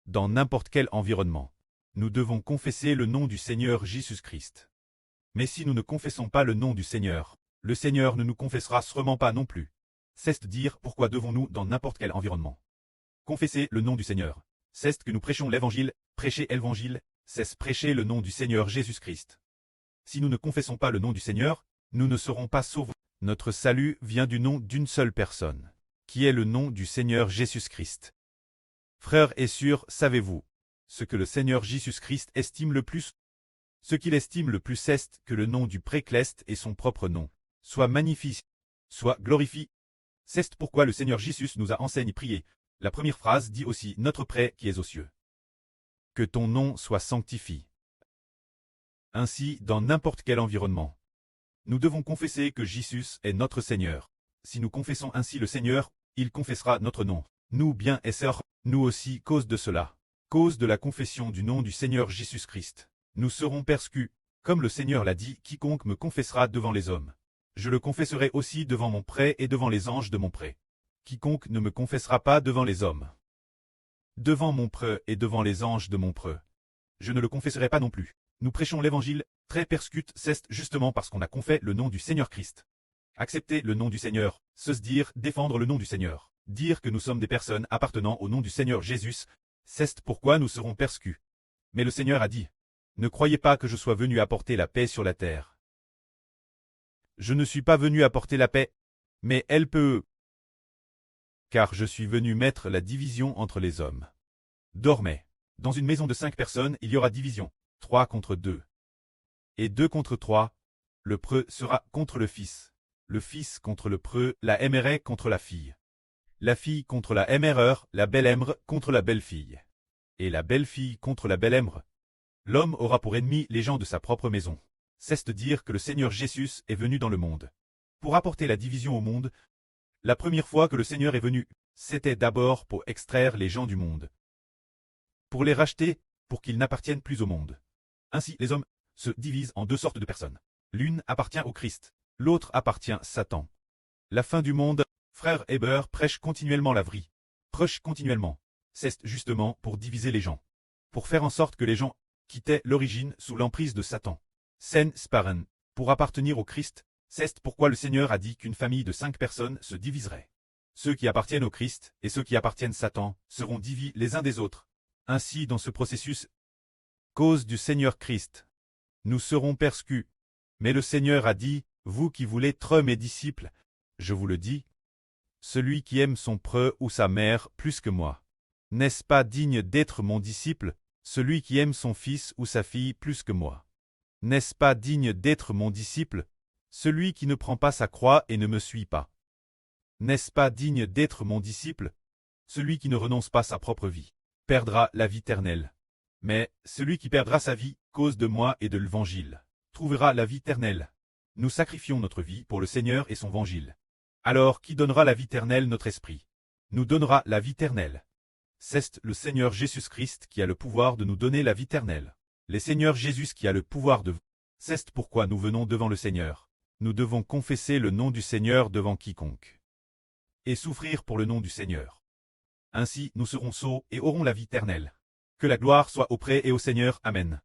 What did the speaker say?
dans n'importe quel environnement. Nous devons confesser le nom du Seigneur Jésus-Christ. Mais si nous ne confessons pas le nom du Seigneur, le Seigneur ne nous confessera sûrement pas non plus. C'est dire pourquoi devons-nous dans n'importe quel environnement confesser le nom du Seigneur. C'est que nous prêchons l'évangile, prêcher l'évangile, c'est prêcher le nom du Seigneur Jésus-Christ. Si nous ne confessons pas le nom du Seigneur, nous ne serons pas sauvés. Notre salut vient du nom d'une seule personne, qui est le nom du Seigneur Jésus-Christ. Frères et sœurs, savez-vous ce que le Seigneur Jésus-Christ estime le plus? Ce qu'il estime le plus est que le nom du précleste et son propre nom soit magnifié, soit glorifié. C'est pourquoi le Seigneur Jésus nous a enseigné prier. La première phrase dit aussi « Notre Père qui es aux cieux ». Que ton nom soit sanctifié. Ainsi, dans n'importe quel environnement, nous devons confesser que Jésus est notre Seigneur. Si nous confessons ainsi le Seigneur, il confessera notre nom. Nous, bien et sœurs, nous aussi, cause de cela, cause de la confession du nom du Seigneur Jésus-Christ, nous serons persécutés. Comme le Seigneur l'a dit, quiconque me confessera devant les hommes, je le confesserai aussi devant mon pré et devant les anges de mon pré. Quiconque ne me confessera pas devant les hommes, devant mon pré et devant les anges de mon pré, je ne le confesserai pas non plus. Nous prêchons l'évangile, très persécuté, c'est justement parce qu'on a confessé le nom du Seigneur Christ. Accepter le nom du Seigneur, se dire, défendre le nom du Seigneur, dire que nous sommes des personnes appartenant au nom du Seigneur Jésus, c'est pourquoi nous serons persécutés. Mais le Seigneur a dit, ne croyez pas que je sois venu apporter la paix sur la terre. Je ne suis pas venu apporter la paix, mais elle peut, car je suis venu mettre la division entre les hommes. Dormez. Dans une maison de 5 personnes, il y aura division, 3 contre 2. Et 2 contre 3, le preux sera contre le fils contre le preux, la mère contre la fille contre la mère, la belle-mère contre la belle-fille, et la belle-fille contre la belle-mère. L'homme aura pour ennemi les gens de sa propre maison. C'est dire que le Seigneur Jésus est venu dans le monde pour apporter la division au monde. La première fois que le Seigneur est venu, c'était d'abord pour extraire les gens du monde, pour les racheter, pour qu'ils n'appartiennent plus au monde. Ainsi, les hommes se divisent en 2 sortes de personnes. L'une appartient au Christ, l'autre appartient à Satan. La fin du monde, frère Heber prêche continuellement la vraie. Prêche continuellement. C'est justement pour diviser les gens, pour faire en sorte que les gens quittaient l'origine sous l'emprise de Satan. Sen sparen, pour appartenir au Christ, c'est pourquoi le Seigneur a dit qu'une famille de 5 personnes se diviserait. Ceux qui appartiennent au Christ et ceux qui appartiennent à Satan seront divisés les uns des autres. Ainsi, dans ce processus, cause du Seigneur Christ, nous serons persécutés. Mais le Seigneur a dit, vous qui voulez être mes disciples, je vous le dis, celui qui aime son preux ou sa mère plus que moi, n'est-ce pas digne d'être mon disciple? Celui qui aime son fils ou sa fille plus que moi, n'est-ce pas digne d'être mon disciple? Celui qui ne prend pas sa croix et ne me suit pas, n'est-ce pas digne d'être mon disciple? Celui qui ne renonce pas sa propre vie perdra la vie éternelle. Mais celui qui perdra sa vie, cause de moi et de l'Évangile, trouvera la vie éternelle. Nous sacrifions notre vie pour le Seigneur et son Évangile. Alors qui donnera la vie éternelle? Notre esprit nous donnera la vie éternelle. C'est le Seigneur Jésus-Christ qui a le pouvoir de nous donner la vie éternelle. Le Seigneur Jésus qui a le pouvoir de... C'est pourquoi nous venons devant le Seigneur. Nous devons confesser le nom du Seigneur devant quiconque, et souffrir pour le nom du Seigneur. Ainsi nous serons sauvés et aurons la vie éternelle. Que la gloire soit auprès et au Seigneur. Amen.